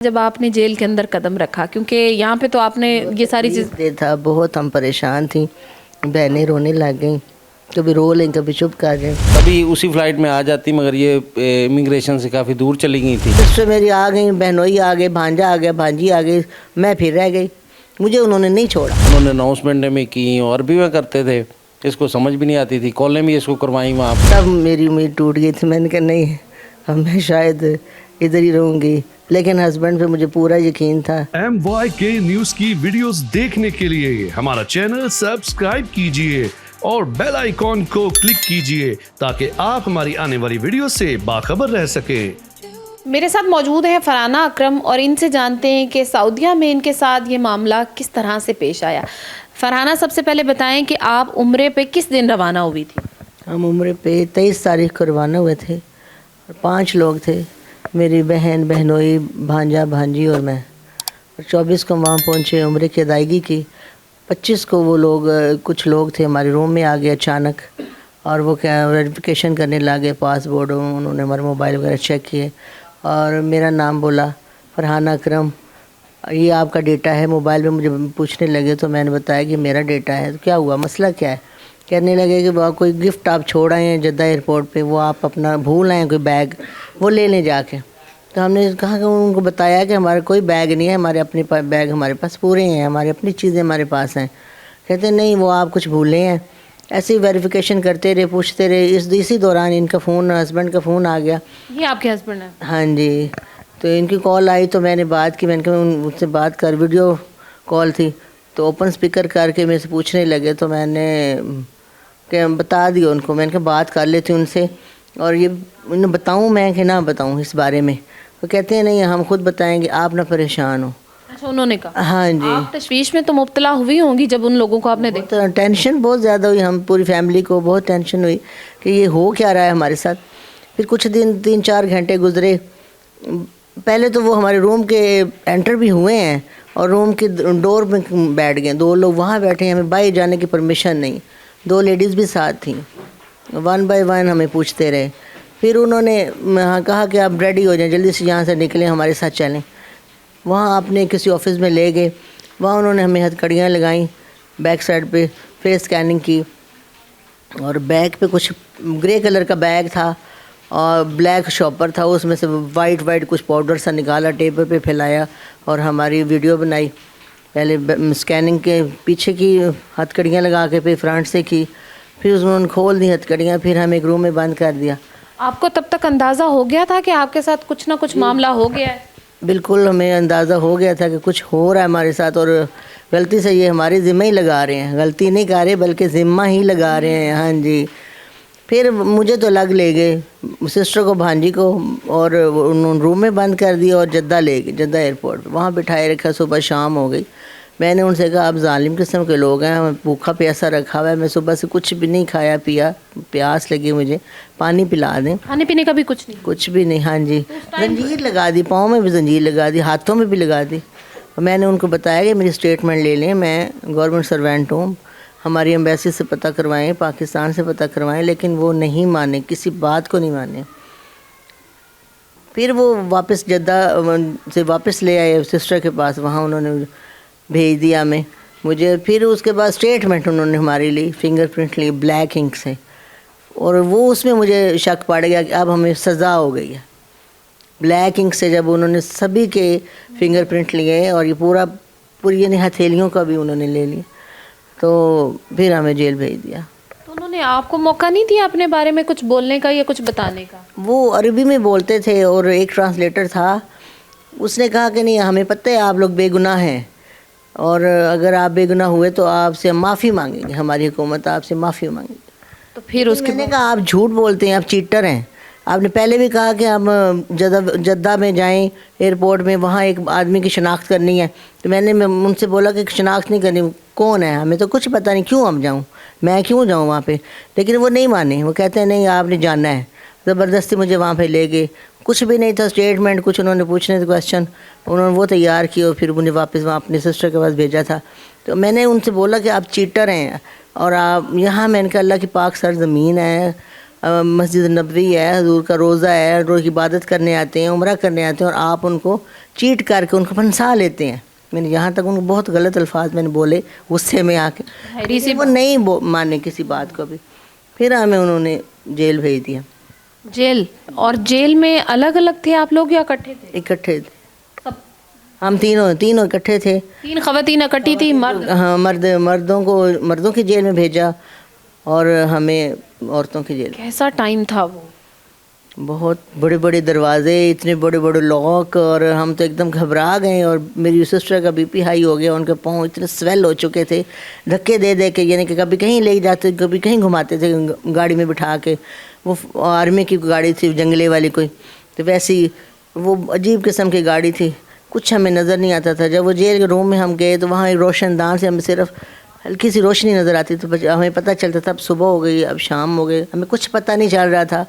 جب آپ نے جیل کے اندر قدم رکھا، کیونکہ یہاں پہ تو آپ نے یہ ساری چیز تھا، بہت ہم پریشان تھیں، بہنیں رونے لگ گئیں، کبھی رو لیں کبھی چپ کر جائیں. کبھی اسی فلائٹ میں آ جاتی، مگر یہ امیگریشن سے کافی دور چلی گئی تھی. سسٹر میری آ گئیں، بہنوئی آ گئے، بھانجا آ گیا، بھانجی آ گئی، میں پھر رہ گئی. مجھے انہوں نے نہیں چھوڑا. انہوں نے اناؤنسمنٹ میں کی اور بھی میں کرتے تھے، اس کو سمجھ بھی نہیں آتی تھی. کالیں بھی اس کو کروائیں وہاں. تب میری امید ٹوٹ گئی تھی. میں نے کہا نہیں، اب میں شاید ادھر ہی رہوں گی، لیکن ہسبینڈ پہ مجھے پورا یقین تھا. MYK نیوز کی ویڈیوز دیکھنے کے لیے ہمارا چینل سبسکرائب کیجئے اور بیل آئیکن کو کلک کیجئے تاکہ آپ ہماری آنے والی ویڈیو سے باخبر رہ سکیں. میرے ساتھ موجود ہیں فرحانہ اکرم، اور ان سے جانتے ہیں کہ سعودیہ میں ان کے ساتھ یہ معاملہ کس طرح سے پیش آیا. فرحانہ، سب سے پہلے بتائیں کہ آپ عمرے پہ کس دن روانہ ہوئی تھی؟ ہم عمرے پہ 23 تاریخ کو روانہ ہوئے تھے، اور 5 لوگ تھے، میری بہن، بہنوئی، بھانجا، بھانجی اور میں. 24 کو وہاں پہنچے، عمرے کی ادائیگی کی. 25 کو وہ لوگ، کچھ لوگ تھے ہمارے روم میں آ گئے اچانک، اور وہ کیا ویریفیکیشن کرنے لگے پاسپورٹ. انہوں نے ہمارے موبائل وغیرہ چیک کیے اور میرا نام بولا، فرحانہ اکرم، یہ آپ کا ڈیٹا ہے. موبائل پہ مجھے پوچھنے لگے تو میں نے بتایا کہ میرا ڈیٹا ہے. تو کیا ہوا، مسئلہ کیا ہے؟ کہنے لگے کہ وہ کوئی گفٹ آپ چھوڑ آئے ہیں جدہ ایئرپورٹ پہ، وہ آپ اپنا بھول آئے ہیں، کوئی بیگ، وہ لے لیں جا کے. تو ہم نے کہا کہ ان کو بتایا کہ ہمارا کوئی بیگ نہیں ہے، ہمارے اپنے بیگ ہمارے پاس پورے ہیں، ہماری اپنی چیزیں ہمارے پاس ہیں. کہتے ہیں نہیں، وہ آپ کچھ بھولے ہیں. ایسے ہی ویریفیکیشن کرتے رہے، پوچھتے رہے. اسی دوران ان کا فون، ہسبینڈ کا فون آ گیا. یہ آپ کے ہسبینڈ ہیں؟ ہاں جی. تو ان کی کال آئی تو میں نے بات کی. میں نے کہا ان سے بات کر، ویڈیو کال تھی تو اوپن اسپیکر کر کے میرے سے پوچھنے لگے. تو میں نے کہ بتا دیا ان کو. میں نے کہا بات کر لیتی ان سے، اور یہ انہیں بتاؤں میں کہ نہ بتاؤں اس بارے میں. وہ کہتے ہیں نہیں، ہم خود بتائیں گے، آپ نہ پریشان ہو. اچھا، انہوں نے کہا. ہاں جی. آپ تشویش میں تو مبتلا ہوئی ہوں گی جب ان لوگوں کو آپ نے دیکھا. بہت ٹینشن بہت زیادہ ہوئی، ہم پوری فیملی کو بہت ٹینشن ہوئی کہ یہ ہو کیا رہا ہے ہمارے ساتھ. پھر کچھ دن، 3-4 گھنٹے گزرے. پہلے تو وہ ہمارے روم کے انٹر بھی ہوئے ہیں اور روم کے ڈور میں بیٹھ گئے. 2 لوگ وہاں بیٹھے ہیں، ہمیں باہر جانے کی پرمیشن نہیں. 2 لیڈیز بھی ساتھ تھیں. 1 بائی 1 ہمیں پوچھتے رہے. پھر انہوں نے کہا کہ آپ ریڈی ہو جائیں، جلدی سے یہاں سے نکلیں، ہمارے ساتھ چلیں. وہاں اپنے کسی آفس میں لے گئے. وہاں انہوں نے ہمیں ہتھ کڑیاں لگائیں، بیک سائڈ پہ فیس اسکیننگ کی، اور بیگ پہ کچھ گرے کلر کا بیگ تھا اور بلیک شاپر تھا، اس میں سے وائٹ کچھ پاؤڈر سا نکالا، ٹیبل پہ پھیلایا اور ہماری ویڈیو بنائی. پہلے اسکیننگ کے پیچھے کی ہتھ کڑیاں لگا کے، پھر فرنٹ سے کی، پھر انہوں نے کھول دی ہتھ کڑیاں. پھر ہمیں ایک روم میں بند کر دیا. آپ کو تب تک اندازہ ہو گیا تھا کہ آپ کے ساتھ کچھ نہ کچھ معاملہ ہو گیا ہے؟ بالکل ہمیں اندازہ ہو گیا تھا کہ کچھ ہو رہا ہے ہمارے ساتھ، اور غلطی سے یہ ہمارے ذمہ ہی لگا رہے ہیں. غلطی نہیں کر رہے بلکہ ذمہ ہی لگا رہے ہیں. ہاں جی. پھر مجھے تو لے گئے، سسٹر کو، بھانجی کو، اور انہوں نے روم میں بند کر دیا اور جدہ لے گئے، جدہ ایئرپورٹ وہاں بٹھائے رکھا. صبح شام ہو گئی. میں نے ان سے کہا آپ ظالم قسم کے لوگ ہیں، ہمیں بھوکا پیاسا رکھا ہوا ہے، میں صبح سے کچھ بھی نہیں کھایا پیا، پیاس لگی مجھے، پانی پلا دیں. کھانے پینے کا بھی کچھ نہیں؟ کچھ بھی نہیں. ہاں جی. زنجیر لگا دی، پاؤں میں بھی زنجیر لگا دی، ہاتھوں میں بھی لگا دی. میں نے ان کو بتایا کہ میری اسٹیٹمنٹ لے لیں، میں گورنمنٹ سروینٹ ہوں، ہماری ایمبیسی سے پتہ کروائیں، پاکستان سے پتہ کروائیں. لیکن وہ نہیں مانے، کسی بات کو نہیں مانے. پھر وہ واپس جدہ سے واپس لے آئے سسٹر کے پاس، وہاں انہوں نے بھیج دیا ہمیں، مجھے. پھر اس کے بعد اسٹیٹمنٹ انہوں نے ہماری لی، فنگر پرنٹ لی بلیک انک سے، اور وہ اس میں مجھے شک پڑ گیا کہ اب ہمیں سزا ہو گئی ہے. بلیک انک سے جب انہوں نے سبھی کے فنگر پرنٹ لیے اور یہ پوری یعنی ہتھیلیوں کا بھی انہوں نے لے لیا، تو پھر ہمیں جیل بھیج دیا. تو انہوں نے آپ کو موقع نہیں دیا اپنے بارے میں کچھ بولنے کا یا کچھ بتانے کا؟ وہ عربی میں بولتے تھے اور ایک ٹرانسلیٹر تھا، اس نے کہا کہ نہیں، ہمیں پتہ ہے آپ لوگ بے گناہ ہیں، اور اگر آپ بے گناہ ہوئے تو آپ سے معافی مانگیں گے، ہماری حکومت آپ سے معافی مانگے گی. تو پھر اس کے میں نے کہا آپ جھوٹ بولتے ہیں، آپ چیٹر ہیں. آپ نے پہلے بھی کہا کہ ہم جدہ میں جائیں ایئرپورٹ میں، وہاں ایک آدمی کی شناخت کرنی ہے. تو میں نے ان سے بولا کہ شناخت نہیں کرنی، کون ہے، ہمیں تو کچھ پتہ نہیں، کیوں ہم جاؤں، میں کیوں جاؤں وہاں پہ. لیکن وہ نہیں مانے، وہ کہتے ہیں نہیں آپ نے جانا ہے. زبردستی مجھے وہاں پہ لے گئے. کچھ بھی نہیں تھا اسٹیٹمنٹ، کچھ انہوں نے پوچھنے تھے کویسچن، انہوں نے وہ تیار کیے اور پھر مجھے واپس وہاں اپنے سسٹر کے پاس بھیجا تھا. تو میں نے ان سے بولا کہ آپ چیٹر ہیں، اور آپ یہاں، میں نے کہا اللہ کی پاک سرزمین ہے، مسجد نبوی ہے, حضور کا روزہ ہے, روز کی عبادت کرنے آتے ہیں, عمرہ کرنے آتے ہیں, اور آپ ان کو چیٹ کر کے ان کو پھنسا لیتے ہیں. میں نے یہاں تک ان کو بہت غلط الفاظ میں نے بولے غصے میں آ کے, لیکن وہ نہیں مانے کسی بات کو بھی. پھر ہمیں انہوں نے جیل بھیج دیا. جیل؟ اور جیل میں الگ الگ تھے آپ لوگ یا اکٹھے تھے؟ اکٹھے تھے ہم تینوں اکٹھے تھے. 3 خواتین اکٹھی تھی؟ مرد؟ ہاں, مردوں کی جیل میں بھیجا اور ہمیں عورتوں کی جیل. کیسا ٹائم تھا وہ؟ بہت بڑے بڑے دروازے, اتنے بڑے بڑے لاک, اور ہم تو ایک دم گھبرا گئے. اور میری سسٹر کا BP ہائی ہو گیا, ان کے پاؤں اتنے سویل ہو چکے تھے دھکے دے دے کے, یعنی کہ کبھی کہیں لے جاتے کبھی کہیں گھماتے تھے گاڑی میں بٹھا کے. وہ آرمی کی گاڑی تھی, جنگلے والی کوئی, تو ویسی وہ عجیب قسم کی گاڑی تھی, کچھ ہمیں نظر نہیں آتا تھا. جب وہ جیل کے روم میں ہم گئے تو وہاں ایک روشن دان سے ہمیں صرف ہلکی سی روشنی نظر آتی, تو ہمیں پتہ چلتا تھا اب صبح ہو گئی, اب شام ہو گئی. ہمیں کچھ پتہ نہیں چل رہا تھا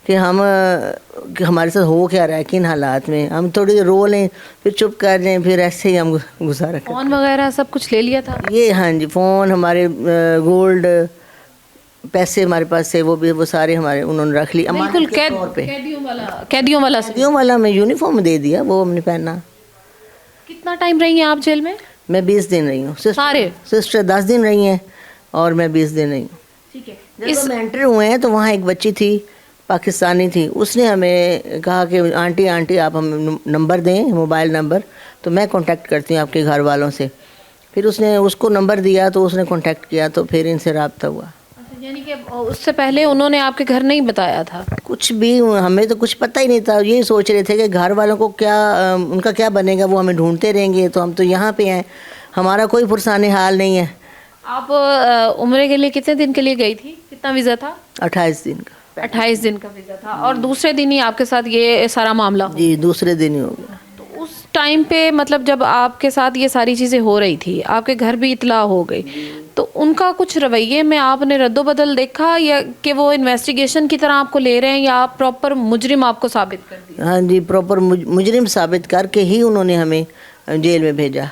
کہ ہمارے ساتھ ہو کیا رہا ہے, کن حالات میں. ہم تھوڑی دیر رو لیں, پھر چپ کر لیں, پھر ایسے ہی ہم گزارا کریں. فون وغیرہ سب کچھ لے لیا تھا یہ ہاں جی, فون, ہمارے گولڈ, پیسے ہمارے پاس تھے, وہ سارے ہمارے انہوں نے رکھ لی بالکل. قیدیوں والا قیدیوں والا ہمیں یونیفارم دے دیا, وہ ہم نے پہنا. کتنا ٹائم رہی ہیں آپ جیل میں؟ میں 20 دن رہی ہوں. سارے سسٹر 10 دن رہی ہیں اور میں 20 دن رہی ہوں. ٹھیک ہے. جب ہم انٹر ہوئے ہیں تو وہاں ایک بچی تھی, پاکستانی تھی, اس نے ہمیں کہا کہ آنٹی آپ ہمیں نمبر دیں, موبائل نمبر, تو میں کانٹیکٹ کرتی ہوں آپ کے گھر والوں سے. پھر اس نے اس کو نمبر دیا تو اس نے کانٹیکٹ کیا, تو پھر ان سے رابطہ ہوا. یعنی کہ اس سے پہلے انہوں نے آپ کے گھر نہیں بتایا تھا کچھ بھی؟ ہمیں تو کچھ پتہ ہی نہیں تھا. یہی سوچ رہے تھے کہ گھر والوں کو کیا, ان کا کیا بنے گا, وہ ہمیں ڈھونڈتے رہیں گے, تو ہم تو یہاں پہ ہیں, ہمارا کوئی پرسان حال نہیں ہے. آپ عمرے کے لیے کتنے دن کے لیے گئی تھی؟ کتنا ویزا تھا؟ 28 دن کا. 28 دن کا ویزا تھا. اور دوسرے دن ہی آپ کے ساتھ یہ سارا معاملہ ہوا؟ جی, دوسرے دن ہی ہو گیا. تو اس ٹائم پہ مطلب جب آپ کے ساتھ یہ ساری چیزیں ہو رہی تھی, آپ کے گھر بھی اطلاع ہو گئی, تو ان کا کچھ رویے میں آپ نے رد و بدل دیکھا, یا کہ وہ انویسٹیگیشن کی طرح آپ کو لے رہے ہیں, یا آپ پراپر مجرم آپ کو ثابت کر دیا؟ ہاں جی, پراپر مجرم ثابت کر کے ہی انہوں نے ہمیں جیل میں بھیجا.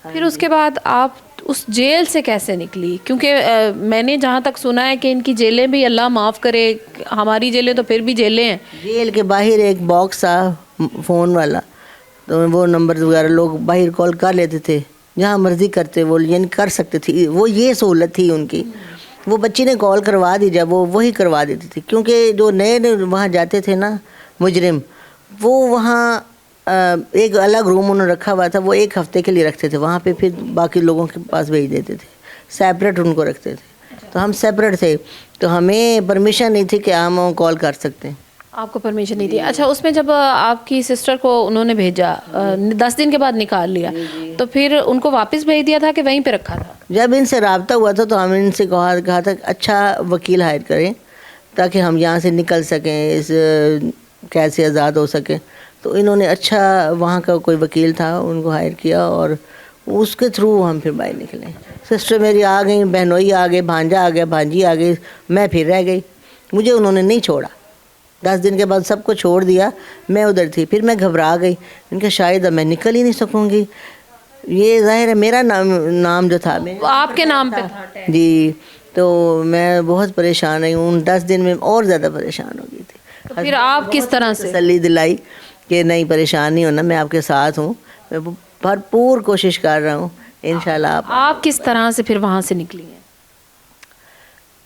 پھر اس کے بعد آپ اس جیل سے کیسے نکلی؟ کیونکہ میں نے جہاں تک سنا ہے کہ ان کی جیلیں بھی, اللہ معاف کرے, ہماری جیلیں تو پھر بھی جیلیں ہیں. جیل کے باہر ایک باکس تھا فون والا, تو وہ نمبر وغیرہ لوگ باہر کال کر لیتے تھے, جہاں مرضی کرتے وہ, یعنی کر سکتے تھے, وہ یہ سہولت تھی ان کی. وہ بچی نے کال کروا دی, جب وہ وہی کروا دیتی تھی, کیونکہ جو نئے وہاں جاتے تھے نا مجرم, وہ وہاں ایک الگ روم انہوں نے رکھا ہوا تھا, وہ 1 ہفتے کے لیے رکھتے تھے وہاں پہ, پھر باقی لوگوں کے پاس بھیج دیتے تھے, سیپریٹ ان کو رکھتے تھے. تو ہم سیپریٹ تھے, تو ہمیں پرمیشن نہیں تھی کہ ہم کال کر سکتے ہیں. آپ کو پرمیشن نہیں تھی؟ اچھا, اس میں جب آپ کی سسٹر کو انہوں نے بھیجا, 10 دن کے بعد نکال لیا, تو پھر ان کو واپس بھیج دیا تھا کہ وہیں پہ رکھا تھا؟ جب ان سے رابطہ ہوا تھا تو ہم ان سے کہا تھا اچھا وکیل ہائر کریں تاکہ ہم یہاں سے نکل سکیں, اس قید سے آزاد ہو سکیں. تو انہوں نے اچھا وہاں کا کوئی وکیل تھا, ان کو ہائر کیا, اور اس کے تھرو ہم پھر باہر نکلے. سسٹر میری آ گئی, بہنوئی آ گئے, بھانجا آ گیا, بھانجی آ گئی, میں پھر رہ گئی. مجھے انہوں نے نہیں چھوڑا, 10 دن کے بعد سب کو چھوڑ دیا, میں ادھر تھی. پھر میں گھبرا گئی, ان کے شاید اب میں نکل ہی نہیں سکوں گی. یہ ظاہر ہے میرا نام جو تھا آپ کے نام پہ تھا جی, تو میں بہت پریشان رہی ہوں. 10 دن میں اور زیادہ پریشان ہو گئی تھی. تو پھر آپ کس طرح سے تسلی دلائی کہ نہیں پریشان نہیں ہونا, میں آپ کے ساتھ ہوں, میں بھرپور کوشش کر رہا ہوں انشاءاللہ. آپ کس طرح سے پھر وہاں سے نکلی ہیں؟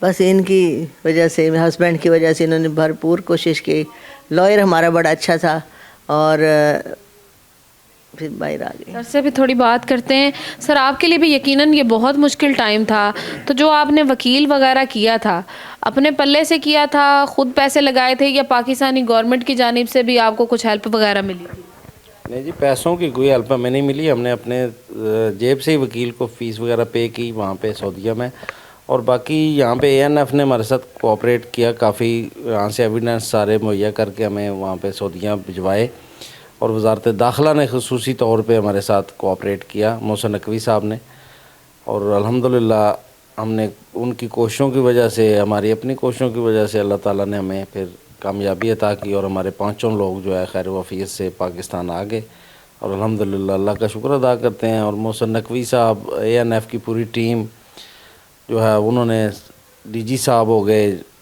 بس ان کی وجہ سے, ہسبینڈ کی وجہ سے, انہوں نے بھرپور کوشش کی. لائر ہمارا بڑا اچھا تھا, اور پھر باہر آ گئی. سر سے بھی تھوڑی بات کرتے ہیں. سر, آپ کے لیے بھی یقیناً یہ بہت مشکل ٹائم تھا, تو جو آپ نے وکیل وغیرہ کیا تھا, اپنے پلے سے کیا تھا, خود پیسے لگائے تھے, یا پاکستانی گورنمنٹ کی جانب سے بھی آپ کو کچھ ہیلپ وغیرہ ملی تھی؟ نہیں جی, پیسوں کی کوئی ہیلپ ہمیں نہیں ملی. ہم نے اپنے جیب سے ہی وکیل کو فیس وغیرہ پے کی وہاں پہ سعودیہ میں, اور باقی یہاں پہ ANF نے ہمارے ساتھ کوآپریٹ کیا کافی. یہاں سے ایویڈنس سارے مہیا کر کے ہمیں وہاں پہ سعودیہ بھجوائے, اور وزارت داخلہ نے خصوصی طور پہ ہمارے ساتھ کوآپریٹ کیا, محسن نقوی صاحب نے. اور الحمدللہ ہم نے ان کی کوششوں کی وجہ سے, ہماری اپنی کوششوں کی وجہ سے, اللہ تعالیٰ نے ہمیں پھر کامیابی عطا کی, اور ہمارے 5 لوگ جو ہے خیر وفیت سے پاکستان آ گئے. اور الحمدللہ اللہ کا شکر ادا کرتے ہیں. اور محسن نقوی صاحب, ANF کی پوری ٹیم جو ہے, انہوں نے DG صاحب ہو گئے,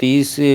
30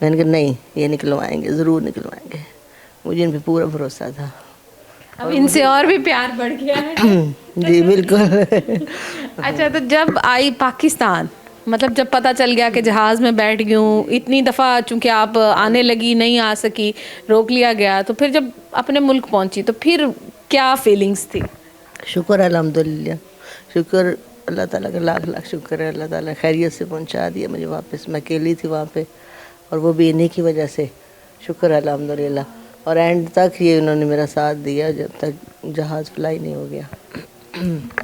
میں نے کہا نہیں یہ نکلوائیں گے, ضرور نکلوائیں گے. مجھے ان پہ پورا بھروسہ تھا. اب ان سے اور بھی پیار بڑھ گیا ہے. جی بالکل. اچھا, تو جب آئی پاکستان, مطلب جب پتہ چل گیا کہ جہاز میں بیٹھ گئی ہوں, اتنی دفعہ چونکہ آپ آنے لگی نہیں آ سکی, روک لیا گیا, تو پھر جب اپنے ملک پہنچی تو پھر کیا فیلنگس تھی؟ شکر الحمدللہ, شکر اللہ تعالیٰ کا لاکھ لاکھ شکر ہے. اللہ تعالیٰ خیریت سے پہنچا دیا مجھے واپس. میں اکیلی تھی وہاں پہ, اور وہ بھی انہیں کی وجہ سے. شکر الحمدللہ. اور اینڈ تک یہ انہوں نے میرا ساتھ دیا جب تک جہاز فلائی نہیں ہو گیا.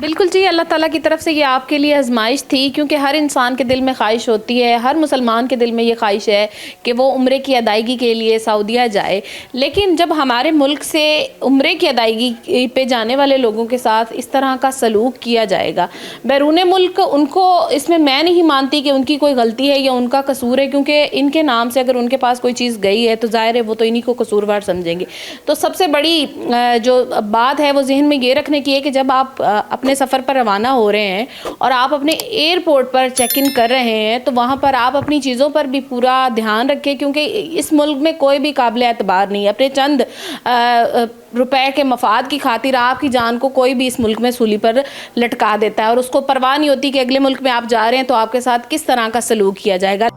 بالکل جی, اللہ تعالیٰ کی طرف سے یہ آپ کے لیے آزمائش تھی, کیونکہ ہر انسان کے دل میں خواہش ہوتی ہے, ہر مسلمان کے دل میں یہ خواہش ہے کہ وہ عمرے کی ادائیگی کے لیے سعودیہ جائے. لیکن جب ہمارے ملک سے عمرے کی ادائیگی پہ جانے والے لوگوں کے ساتھ اس طرح کا سلوک کیا جائے گا, بیرون ملک ان کو اس میں نہیں مانتی کہ ان کی کوئی غلطی ہے یا ان کا قصور ہے, کیونکہ ان کے نام سے اگر ان کے پاس کوئی چیز گئی ہے تو ظاہر ہے وہ تو انہی کو قصوروار سمجھیں گے. تو سب سے بڑی جو بات ہے وہ ذہن میں یہ رکھنے کی ہے کہ جب آپ اپنے سفر پر روانہ ہو رہے ہیں اور آپ اپنے ایئرپورٹ پر چیک ان کر رہے ہیں, تو وہاں پر آپ اپنی چیزوں پر بھی پورا دھیان رکھیں, کیونکہ اس ملک میں کوئی بھی قابل اعتبار نہیں ہے. اپنے چند روپے کے مفاد کی خاطر آپ کی جان کو کوئی بھی اس ملک میں سولی پر لٹکا دیتا ہے, اور اس کو پرواہ نہیں ہوتی کہ اگلے ملک میں آپ جا رہے ہیں تو آپ کے ساتھ کس طرح کا سلوک کیا جائے گا.